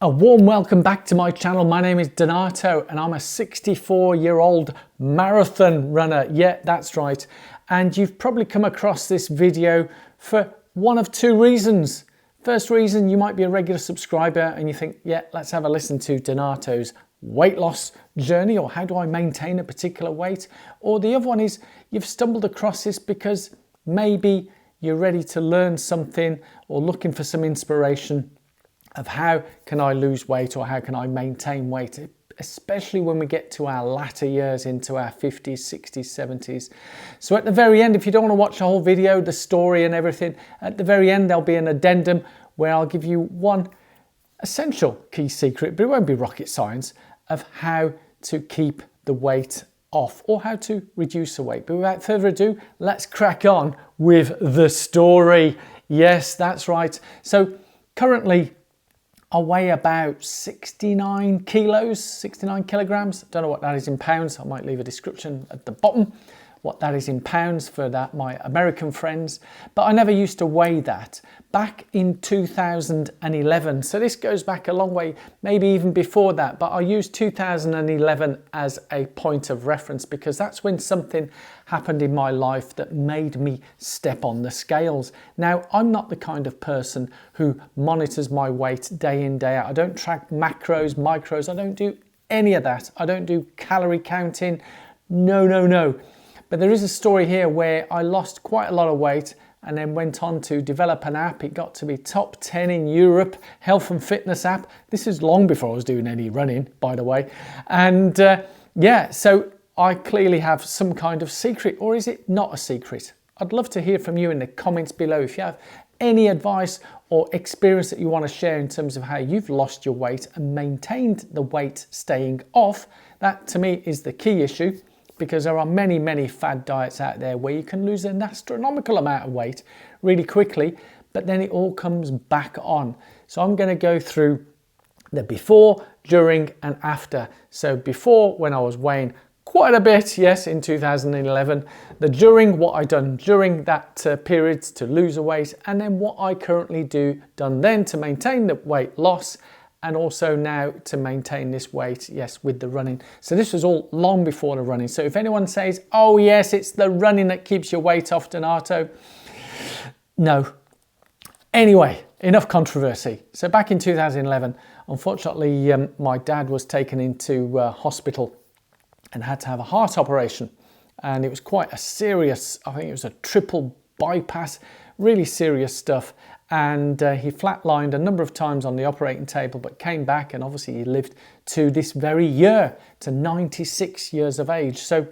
A warm welcome back to my channel. My name is Donato and I'm a 64-year-old marathon runner. Yeah, that's right. And you've probably come across this video for one of two reasons. First reason, you might be a regular subscriber and you think, yeah, let's have a listen to Donato's weight loss journey, or how do I maintain a particular weight? Or the other one is you've stumbled across this because maybe you're ready to learn something or looking for some inspiration of how can I lose weight or how can I maintain weight, especially when we get to our latter years into our 50s, 60s, 70s. So at the very end, if you don't want to watch the whole video, the story and everything, at the very end there'll be an addendum where I'll give you one essential key secret, but it won't be rocket science, of how to keep the weight off or how to reduce the weight. But without further ado, let's crack on with the story. Yes, that's right. So currently I weigh about 69 kilos, 69 kilograms. Don't know what that is in pounds. I might leave a description at the bottom what that is in pounds for my American friends. But I never used to weigh that. Back in 2011, so this goes back a long way, maybe even before that, but I use 2011 as a point of reference because that's when something happened in my life that made me step on the scales. Now, I'm not the kind of person who monitors my weight day in, day out. I don't track macros, micros, I don't do any of that. I don't do calorie counting, no. But there is a story here where I lost quite a lot of weight and then went on to develop an app. It got to be top 10 in Europe, health and fitness app. This is long before I was doing any running, by the way. And yeah, so I clearly have some kind of secret, or is it not a secret? I'd love to hear from you in the comments below. If you have any advice or experience that you want to share in terms of how you've lost your weight and maintained the weight staying off, that to me is the key issue. Because there are many fad diets out there where you can lose an astronomical amount of weight really quickly, but then it all comes back on. So I'm going to go through the before, during and after. So before, when I was weighing quite a bit, yes, in 2011, the during, what I done during that period to lose the weight, and then what I currently done then to maintain the weight loss, and also now to maintain this weight, yes, with the running. So this was all long before the running. So if anyone says, oh yes, it's the running that keeps your weight off, Donato, no. Anyway, enough controversy. So back in 2011, unfortunately, my dad was taken into hospital and had to have a heart operation. And it was quite a serious, I think it was a triple bypass, really serious stuff. And he flatlined a number of times on the operating table, but came back, and obviously he lived to this very year, to 96 years of age. So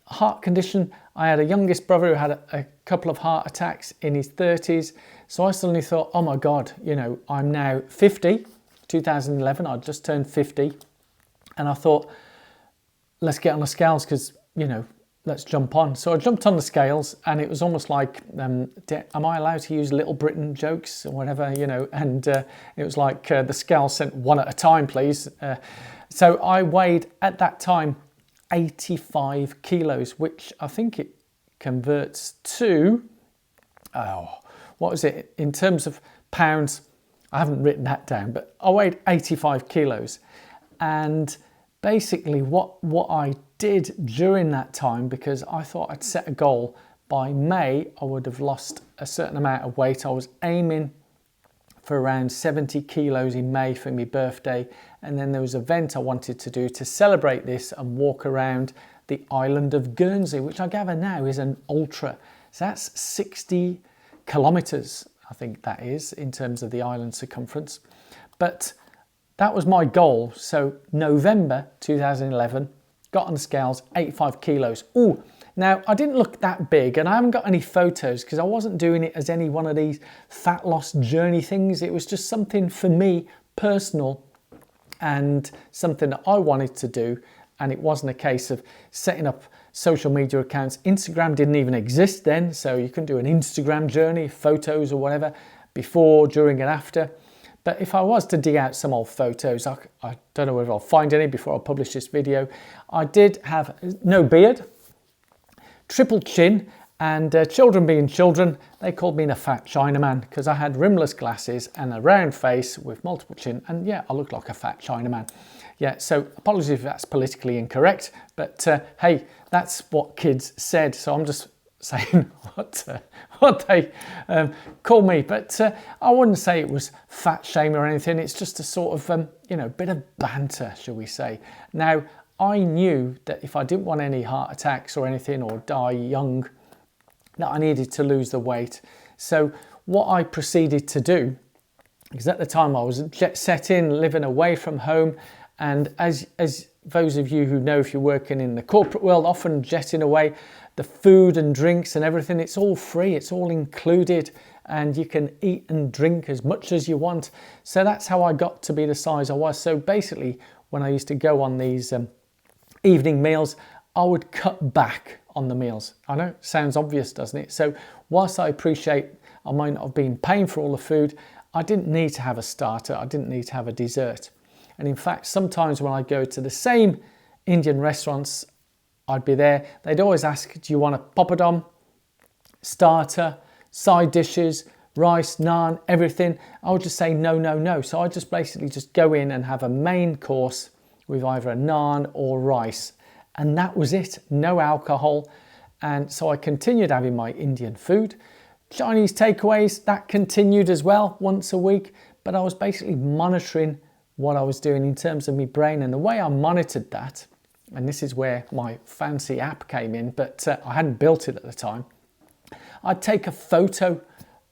heart condition, I had a youngest brother who had a couple of heart attacks in his 30s. So I suddenly thought, oh my God, you know, I'm now 50, 2011, I'd just turned 50. And I thought, let's get on the scales because, you know, let's jump on. So I jumped on the scales and it was almost like, am I allowed to use Little Britain jokes or whatever, you know, and it was like the scale sent one at a time, please. So I weighed at that time 85 kilos, which I think it converts to, what was it? In terms of pounds, I haven't written that down, but I weighed 85 kilos. And basically what I did during that time, because I thought I'd set a goal by May, I would have lost a certain amount of weight. I was aiming for around 70 kilos in May for my birthday. And then there was an event I wanted to do to celebrate this and walk around the island of Guernsey, which I gather now is an ultra. So that's 60 kilometers, I think that is, in terms of the island circumference. But that was my goal. So November 2011, got on the scales, 85 kilos. Ooh, now I didn't look that big and I haven't got any photos because I wasn't doing it as any one of these fat loss journey things. It was just something for me, personal, and something that I wanted to do. And it wasn't a case of setting up social media accounts. Instagram didn't even exist then, so you couldn't do an Instagram journey, photos or whatever, before, during and after. But if I was to dig out some old photos, I don't know whether I'll find any before I publish this video. I did have no beard, triple chin, And children being children, they called me a fat Chinaman because I had rimless glasses and a round face with multiple chin. And yeah, I looked like a fat Chinaman. Yeah, so apologies if that's politically incorrect, but hey, that's what kids said. So I'm just saying what they call me. But I wouldn't say it was fat shame or anything. It's just a sort of, bit of banter, shall we say. Now, I knew that if I didn't want any heart attacks or anything or die young, that I needed to lose the weight. So what I proceeded to do, because at the time I was jet setting, living away from home, and as those of you who know, if you're working in the corporate world, often jetting away, the food and drinks and everything, it's all free, it's all included, and you can eat and drink as much as you want. So that's how I got to be the size I was. So basically, when I used to go on these evening meals, I would cut back on the meals. I know it sounds obvious, doesn't it? So whilst I appreciate I might not have been paying for all the food, I didn't need to have a starter, I didn't need to have a dessert. And in fact, sometimes when I go to the same Indian restaurants, I'd be there, they'd always ask, do you want a papadum, starter, side dishes, rice, naan, everything? I would just say no, no, no. So I just basically just go in and have a main course with either a naan or rice. And that was it, no alcohol. And so I continued having my Indian food. Chinese takeaways, that continued as well, once a week. But I was basically monitoring what I was doing in terms of my brain. And the way I monitored that, and this is where my fancy app came in, but I hadn't built it at the time. I'd take a photo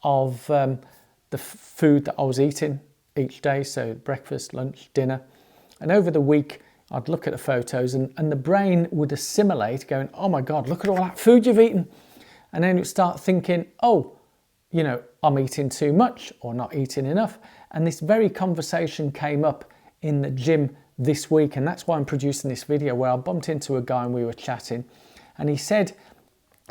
of the food that I was eating each day, so breakfast, lunch, dinner. And over the week, I'd look at the photos and the brain would assimilate, going, oh my God, look at all that food you've eaten. And then you'd start thinking, oh, I'm eating too much or not eating enough. And this very conversation came up in the gym this week. And that's why I'm producing this video, where I bumped into a guy and we were chatting. And he said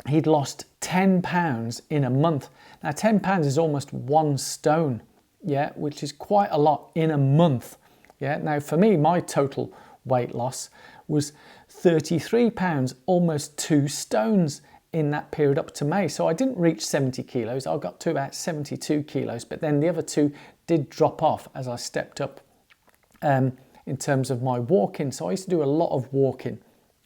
he'd lost 10 pounds in a month. Now, 10 pounds is almost 1 stone, yeah, which is quite a lot in a month. Yeah. Now, for me, my total weight loss was 33 pounds, almost 2 stones in that period up to May. So I didn't reach 70 kilos. I got to about 72 kilos, but then the other 2 did drop off as I stepped up in terms of my walking. So I used to do a lot of walking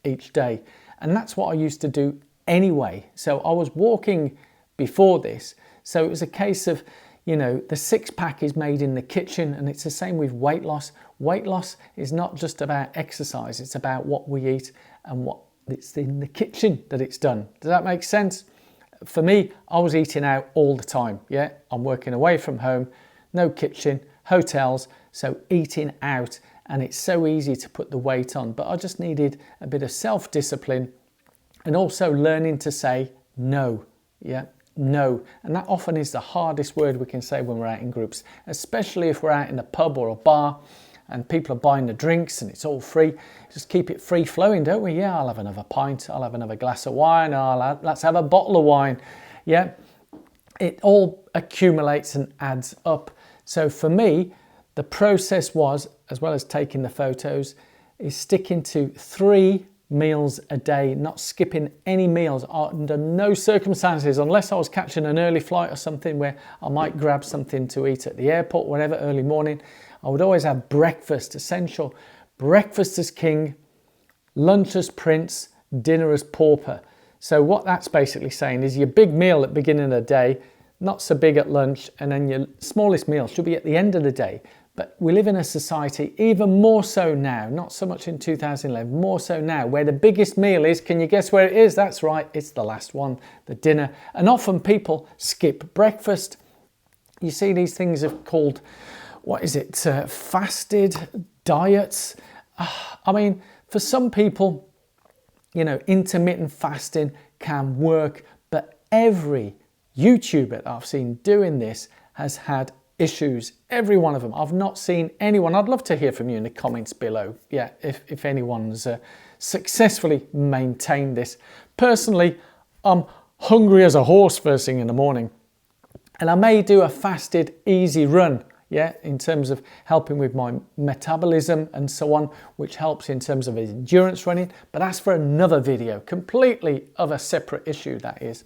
each day, and that's what I used to do anyway. So I was walking before this. So it was a case of, the six-pack is made in the kitchen, and it's the same with weight loss. Weight loss is not just about exercise, it's about what we eat and what it's in the kitchen that it's done. Does that make sense? For me, I was eating out all the time. Yeah, I'm working away from home, no kitchen, hotels, so eating out, and it's so easy to put the weight on. But I just needed a bit of self-discipline and also learning to say no. Yeah. No, and that often is the hardest word we can say when we're out in groups, especially if we're out in a pub or a bar and people are buying the drinks and it's all free. Just keep it free flowing, don't we? Yeah, I'll have another pint, I'll have another glass of wine, let's have a bottle of wine. Yeah, it all accumulates and adds up. So for me, the process was, as well as taking the photos, is sticking to 3 meals a day, not skipping any meals under no circumstances, unless I was catching an early flight or something where I might grab something to eat at the airport, whatever, early morning. I would always have breakfast, essential. Breakfast as king, lunch as prince, dinner as pauper. So what that's basically saying is your big meal at the beginning of the day, not so big at lunch, and then your smallest meal should be at the end of the day. But we live in a society, even more so now, not so much in 2011, more so now, where the biggest meal is, can you guess where it is? That's right, it's the last one, the dinner. And often people skip breakfast. You see these things are called, fasted diets. I mean, for some people, intermittent fasting can work, but every YouTuber that I've seen doing this has had issues, every one of them. I've not seen anyone. I'd love to hear from you in the comments below. Yeah, if anyone's successfully maintained this. Personally, I'm hungry as a horse first thing in the morning, and I may do a fasted easy run, yeah, in terms of helping with my metabolism and so on, which helps in terms of endurance running, but that's for another video, completely of a separate issue, that is.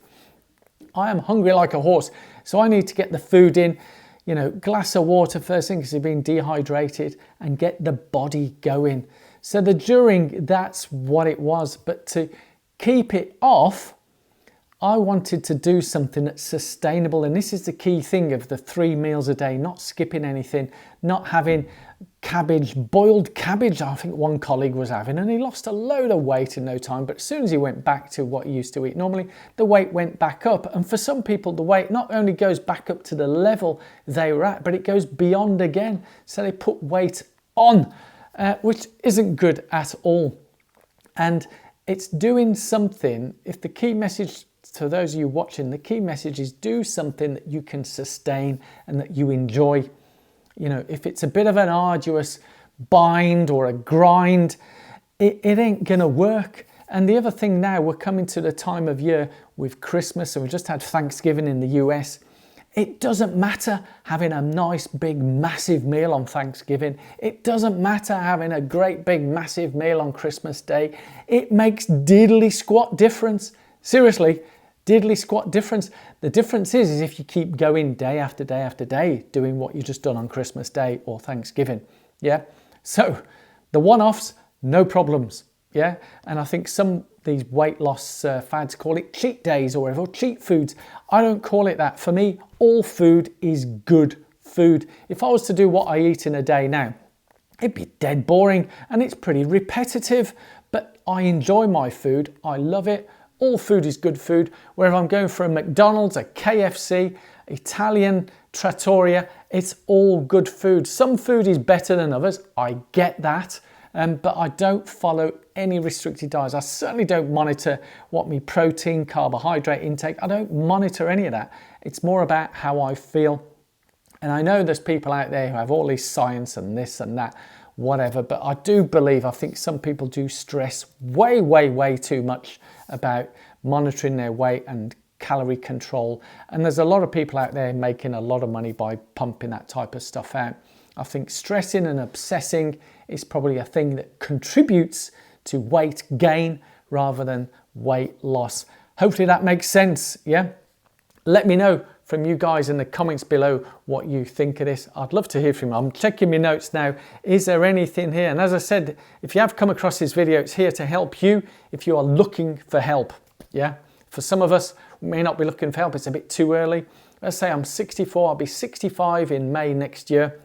I am hungry like a horse. So I need to get the food in, you know, glass of water first thing because you've been dehydrated, and get the body going. So the during, that's what it was. But to keep it off, I wanted to do something that's sustainable. And this is the key thing of the 3 meals a day, not skipping anything, not having cabbage, boiled cabbage, I think one colleague was having, and he lost a load of weight in no time. But as soon as he went back to what he used to eat normally, the weight went back up. And for some people, the weight not only goes back up to the level they were at, but it goes beyond again. So they put weight on, which isn't good at all. And it's doing something. If the key message to those of you watching, the key message is do something that you can sustain and that you enjoy. You know, if it's a bit of an arduous bind or a grind, it ain't gonna work. And the other thing now, we're coming to the time of year with Christmas, and we just had Thanksgiving in the US. It doesn't matter having a nice big massive meal on Thanksgiving. It doesn't matter having a great big massive meal on Christmas Day. It makes diddly squat difference. Seriously, diddly squat difference. The difference is if you keep going day after day after day doing what you just done on Christmas Day or Thanksgiving. Yeah. So the one-offs, no problems. Yeah. And I think some these weight loss fads call it cheat days or whatever, or cheat foods. I don't call it that. For me, all food is good food. If I was to do what I eat in a day now, it'd be dead boring and it's pretty repetitive, but I enjoy my food. I love it. All food is good food. Whether I'm going for a McDonald's, a KFC, Italian trattoria, it's all good food. Some food is better than others. I get that. But I don't follow any restricted diets. I certainly don't monitor what my protein, carbohydrate intake. I don't monitor any of that. It's more about how I feel. And I know there's people out there who have all this science and this and that, whatever. But I do believe, I think some people do stress way, way, way too much about monitoring their weight and calorie control. And there's a lot of people out there making a lot of money by pumping that type of stuff out. I think stressing and obsessing is probably a thing that contributes to weight gain rather than weight loss. Hopefully that makes sense, yeah? Let me know from you guys in the comments below what you think of this. I'd love to hear from you. I'm checking my notes now. Is there anything here? And as I said, if you have come across this video, it's here to help you if you are looking for help, yeah? For some of us, we may not be looking for help. It's a bit too early. Let's say I'm 64, I'll be 65 in May next year.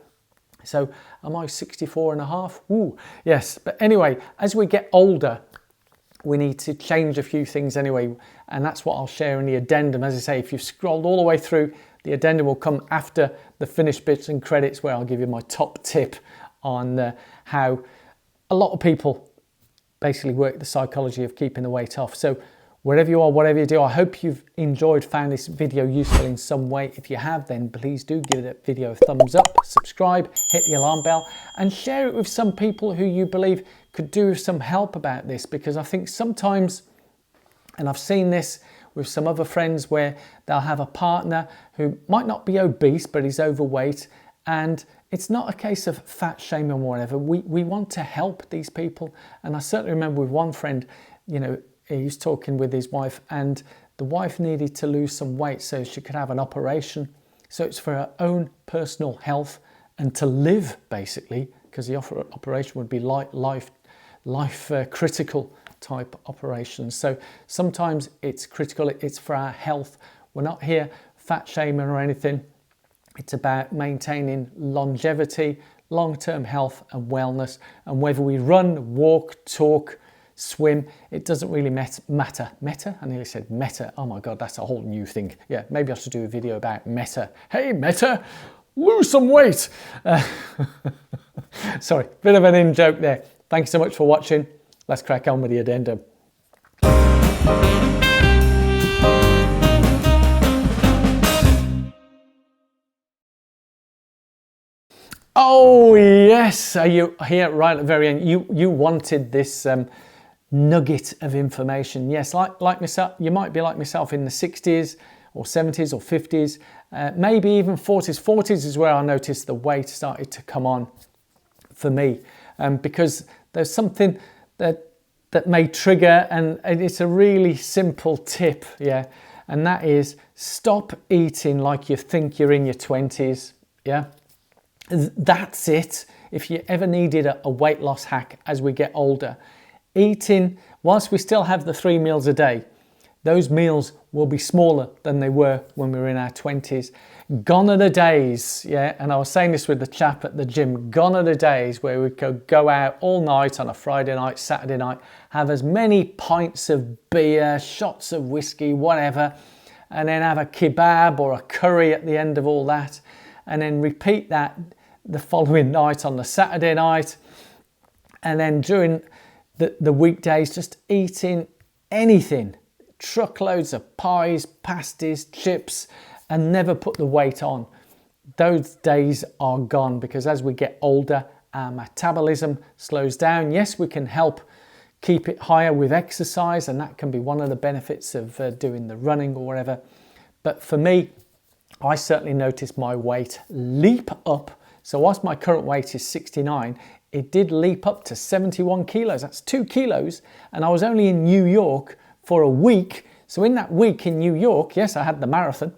So am I 64 and a half? Ooh, yes. But anyway, as we get older, we need to change a few things anyway. And that's what I'll share in the addendum. As I say, if you've scrolled all the way through, the addendum will come after the finished bits and credits, where I'll give you my top tip on how a lot of people basically work the psychology of keeping the weight off. So wherever you are, whatever you do, I hope you've enjoyed, found this video useful in some way. If you have, then please do give the video a thumbs up, subscribe, hit the alarm bell, and share it with some people who you believe could do with some help about this. Because I think sometimes, and I've seen this with some other friends, where they'll have a partner who might not be obese, but is overweight. And it's not a case of fat shaming or whatever. We want to help these people. And I certainly remember with one friend, you know, he was talking with his wife, and the wife needed to lose some weight so she could have an operation. So it's for her own personal health and to live, basically, because the operation would be life critical type operation. So sometimes it's critical, it's for our health. We're not here fat shaming or anything. It's about maintaining longevity, long-term health and wellness. And whether we run, walk, talk, swim, it doesn't really matter. Meta? I nearly said meta. Oh my God, that's a whole new thing. Yeah, maybe I should do a video about meta. Hey, meta, lose some weight. Sorry, bit of an in-joke there. Thanks so much for watching. Let's crack on with the addendum. Oh yes, are you here right at the very end? You wanted this nugget of information. Yes, like myself, you might be like myself in the 60s or 70s or 50s, maybe even 40s. 40s is where I noticed the weight started to come on for me, because there's something that may trigger, and it's a really simple tip, yeah. and that is stop eating like you think you're in your 20s. Yeah, that's it. If you ever needed a weight loss hack as we get older, eating, whilst we still have the 3 meals a day, those meals will be smaller than they were when we were in our 20s. Gone are the days, yeah, and I was saying this with the chap at the gym, gone are the days where we could go out all night on a Friday night, Saturday night, have as many pints of beer, shots of whiskey, whatever, and then have a kebab or a curry at the end of all that, and then repeat that the following night on the Saturday night, and then during the weekdays just eating anything, truckloads of pies, pasties, chips, and never put the weight on. Those days are gone, because as we get older, our metabolism slows down. Yes, we can help keep it higher with exercise, and that can be one of the benefits of doing the running or whatever. But for me, I certainly noticed my weight leap up. So whilst my current weight is 69, it did leap up to 71 kilos. That's 2 kilos. And I was only in New York for a week. So in that week in New York, yes, I had the marathon.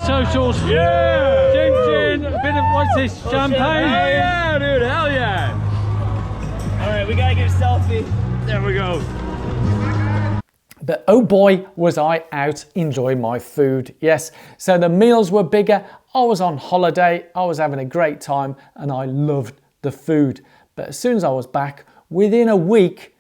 Socials, yeah! Gin, a bit of, what's this, champagne? Hell yeah, dude, hell yeah! All right, we gotta get a selfie. There we go. But oh boy, was I out enjoying my food. Yes, so the meals were bigger. I was on holiday, I was having a great time, and I loved the food. But as soon as I was back, within a week,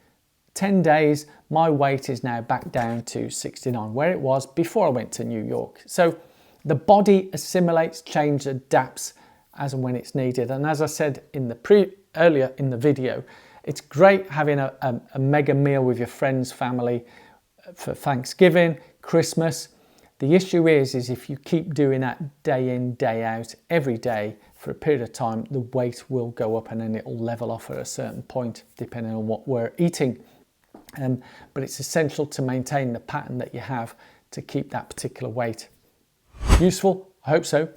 10 days, my weight is now back down to 69, where it was before I went to New York. So the body assimilates, changes, adapts as and when it's needed. And as I said in the earlier in the video, it's great having a mega meal with your friends, family for Thanksgiving, Christmas. The issue is if you keep doing that day in, day out, every day for a period of time, the weight will go up and then it'll level off at a certain point, depending on what we're eating. But it's essential to maintain the pattern that you have to keep that particular weight. Useful? I hope so.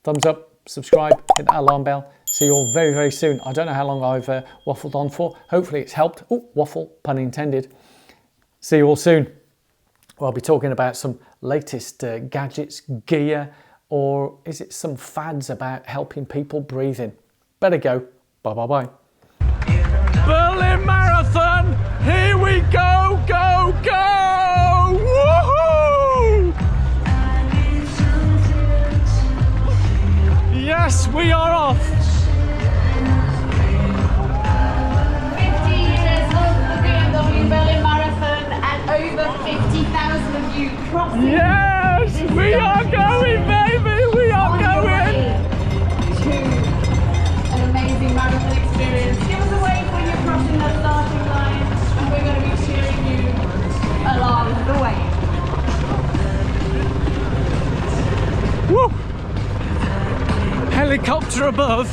Thumbs up, subscribe, hit that alarm bell. See you all very, very soon. I don't know how long I've waffled on for. Hopefully it's helped. Oh, waffle, pun intended. See you all soon. Well, I'll be talking about some latest gadgets, gear, or is it some fads about helping people breathe in? Better go. Bye, bye, bye. Berlin Marathon, here we go, go, go! Woohoo! Yes, we are off. 50 years of the BMW Berlin Marathon and over 50,000 of you crossing. Yes, we are going, baby, we are going. To an amazing marathon experience. Give us a wave when you're crossing the starting line, and we're going to be cheering you along the way. Woo! Helicopter above.